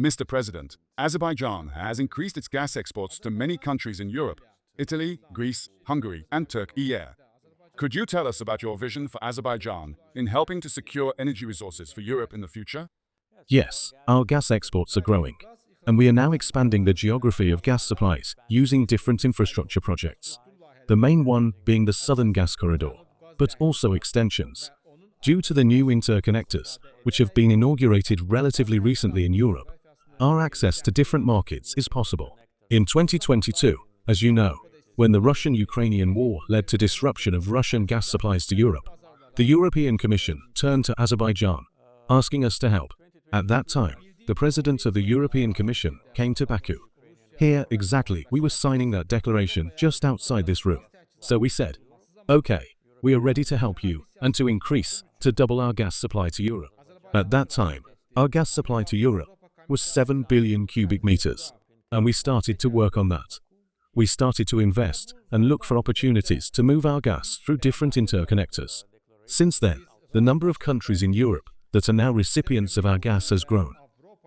Mr. President, Azerbaijan has increased its gas exports to many countries in Europe: Italy, Greece, Hungary, and Turkey. Could you tell us about your vision for Azerbaijan in helping to secure energy resources for Europe in the future? Yes, our gas exports are growing, and we are now expanding the geography of gas supplies using different infrastructure projects. The main one being the Southern Gas Corridor, but also extensions. Due to the new interconnectors, which have been inaugurated relatively recently in Europe, our access to different markets is possible. In 2022, as you know, when the Russian-Ukrainian war led to disruption of Russian gas supplies to Europe, the European Commission turned to Azerbaijan, asking us to help. At that time, the President of the European Commission came to Baku. Here, exactly, we were signing that declaration just outside this room. So we said, okay, we are ready to help you and to double our gas supply to Europe. At that time, our gas supply to Europe was 7 billion cubic meters, and we started to work on that. We started to invest and look for opportunities to move our gas through different interconnectors. Since then, the number of countries in Europe that are now recipients of our gas has grown,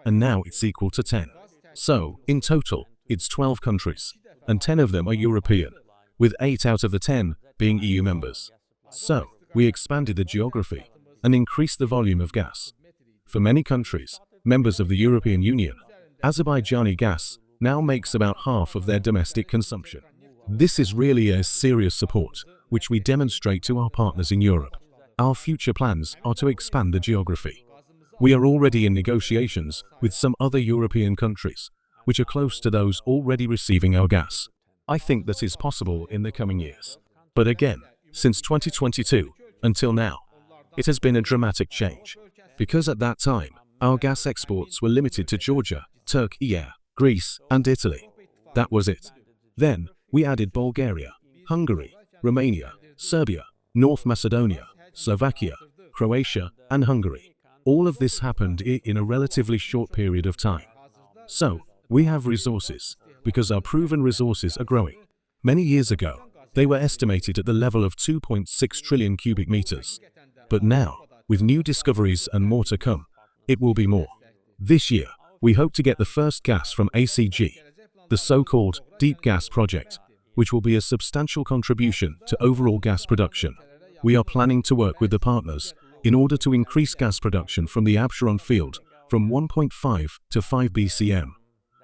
and now it's equal to 10. So, in total, it's 12 countries, and 10 of them are European, with 8 out of the 10 being EU members. So, we expanded the geography and increased the volume of gas. For many countries, members of the European Union, Azerbaijani gas now makes about half of their domestic consumption. This is really a serious support, which we demonstrate to our partners in Europe. Our future plans are to expand the geography. We are already in negotiations with some other European countries, which are close to those already receiving our gas. I think that is possible in the coming years. But again, since 2022 until now, it has been a dramatic change, because at that time, our gas exports were limited to Georgia, Turkey, Greece, and Italy. That was it. Then, we added Bulgaria, Hungary, Romania, Serbia, North Macedonia, Slovakia, Croatia, and Hungary. All of this happened in a relatively short period of time. So, we have resources, because our proven resources are growing. Many years ago, they were estimated at the level of 2.6 trillion cubic meters. But now, with new discoveries and more to come, it will be more. This year, we hope to get the first gas from ACG, the so-called Deep Gas Project, which will be a substantial contribution to overall gas production. We are planning to work with the partners in order to increase gas production from the Absheron field from 1.5 to 5 BCM,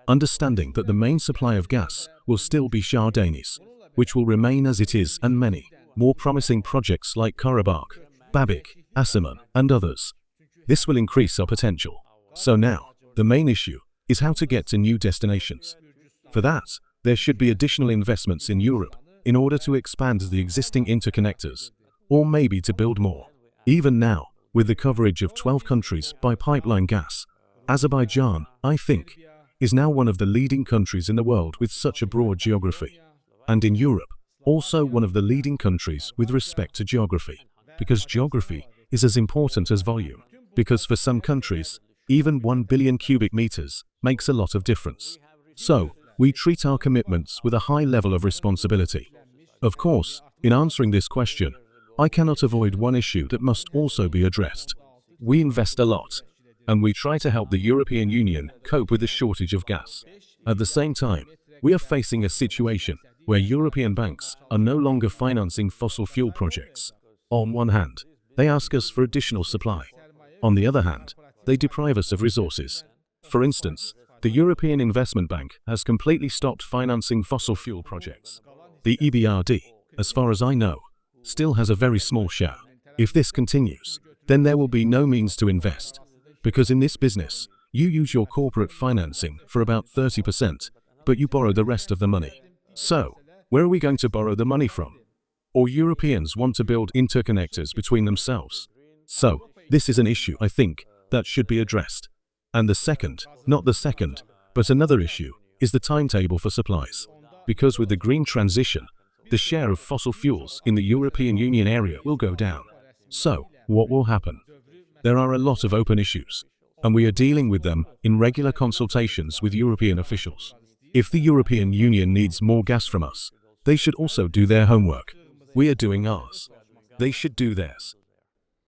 understanding that the main supply of gas will still be Shah Deniz, which will remain as it is, and many more promising projects like Karabakh, Babik, Asaman, and others. This will increase our potential. So now, the main issue is how to get to new destinations. For that, there should be additional investments in Europe in order to expand the existing interconnectors, or maybe to build more. Even now, with the coverage of 12 countries by pipeline gas, Azerbaijan, I think, is now one of the leading countries in the world with such a broad geography. And in Europe, also one of the leading countries with respect to geography, because geography is as important as volume, because for some countries, even 1 billion cubic meters makes a lot of difference. So, we treat our commitments with a high level of responsibility. Of course, in answering this question, I cannot avoid one issue that must also be addressed. We invest a lot, and we try to help the European Union cope with the shortage of gas. At the same time, we are facing a situation where European banks are no longer financing fossil fuel projects. On one hand, they ask us for additional supply. On the other hand, they deprive us of resources. For instance, the European Investment Bank has completely stopped financing fossil fuel projects. The EBRD, as far as I know, still has a very small share. If this continues, then there will be no means to invest. Because in this business, you use your corporate financing for about 30%, but you borrow the rest of the money. So, where are we going to borrow the money from? Or Europeans want to build interconnectors between themselves. So, this is an issue, I think, that should be addressed. And the second, not the second, but another issue, is the timetable for supplies. Because with the green transition, the share of fossil fuels in the European Union area will go down. So, what will happen? There are a lot of open issues, and we are dealing with them in regular consultations with European officials. If the European Union needs more gas from us, they should also do their homework. We are doing ours. They should do theirs.